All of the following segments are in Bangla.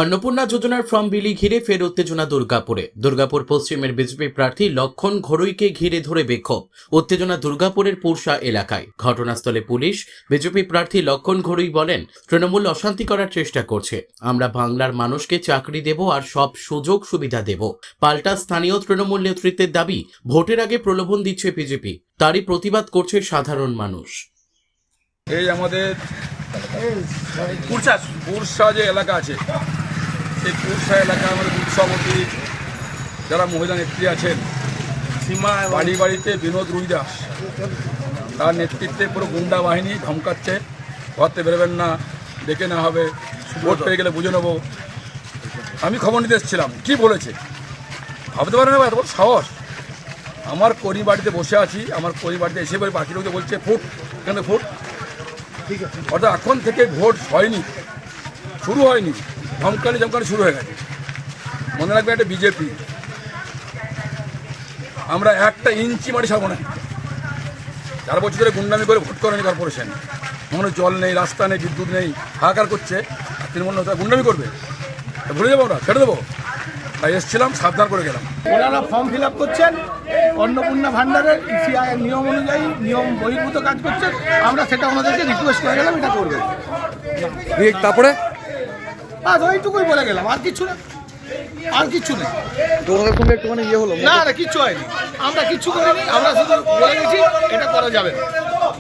অন্নপূর্ণা যোজনার ফর্ম বিলি ঘিরে ফের উত্তেজনা দুর্গাপুরে। দুর্গাপুর পশ্চিমের বিজেপি প্রার্থী লক্ষণ ঘড়ইকে ঘিরে ধরে বিক্ষোভ। উত্তেজনা দুর্গাপুরের পুরসা এলাকায়। ঘটনাস্থলে পুলিশ। বিজেপি প্রার্থী লক্ষণ ঘড়ই বলেন, তৃণমূল অশান্তি করার চেষ্টা করছে। আমরা বাংলার মানুষকে চাকরি দেব আর সব সুযোগ সুবিধা দেব। পাল্টা স্থানীয় তৃণমূল নেতৃত্বের দাবি, ভোটের আগে প্রলোভন দিচ্ছে বিজেপি। তারই প্রতিবাদ করছে সাধারণ মানুষ। এই আমাদের পুরসা যে এলাকা আছে, সেই পুরসা এলাকায় আমাদের বুথ সভাপতি যারা মহিলা নেত্রী আছেন, সীমা বাড়ি বাড়িতে বিনোদ রুইদাস, তার নেতৃত্বে পুরো গুন্ডা বাহিনী ধমকাচ্ছে, ঘরতে বেরোবেন না, ডেকে না হবে, ভোট পেয়ে গেলে বুঝে নেবো। আমি খবর নিতে এসেছিলাম, কী বলেছে ভাবতে পারে না, এত বড় সাহস। আমার করি বাড়িতে বসে আছি, আমার করি বাড়িতে এসে বলে বাকি লোকদের বলছে ফুট, এখানে ফুট। অর্থাৎ এখন থেকে ভোট হয়নি, শুরু হয়নি, ধমকানি শুরু হয়ে গেছে। মনে রাখবে একটা বিজেপি, আমরা একটা ইঞ্চি মাটি ছাড়বো না। 4 বছর ধরে গুন্ডামি করে ভোট করেনি কর্পোরেশন, মনে জল নেই, রাস্তা নেই, বিদ্যুৎ নেই, হাহাকার করছে। আর তৃণমূল নেতা গুন্ডামি করবে, ভুলে যাবো আমরা, ছেড়ে দেবো। তাই এসেছিলাম, সাবধান করে গেলাম। ওনারা ফর্ম ফিল আপ করছেন, অন্নপূর্ণা ভান্ডারের ইসিআইয়ের নিয়ম অনুযায়ী নিয়ম বহির্ভূত কাজ করছেন। আমরা সেটা ওনাদেরকে রিকোয়েস্ট করে গেলাম, এটা করবে। তারপরে আর ওইটুকুই বলে গেলাম, আর কিছু না, আর কিছু নেই। তোমাদের সঙ্গে একটুখানি ইয়ে হলো? না না, কিচ্ছু হয়নি, আমরা কিচ্ছু করিনি। আমরা শুধু বলে গেছি এটা করা যাবে না।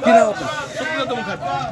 কি নাম আপনার? সুব্রত মুখার্জি।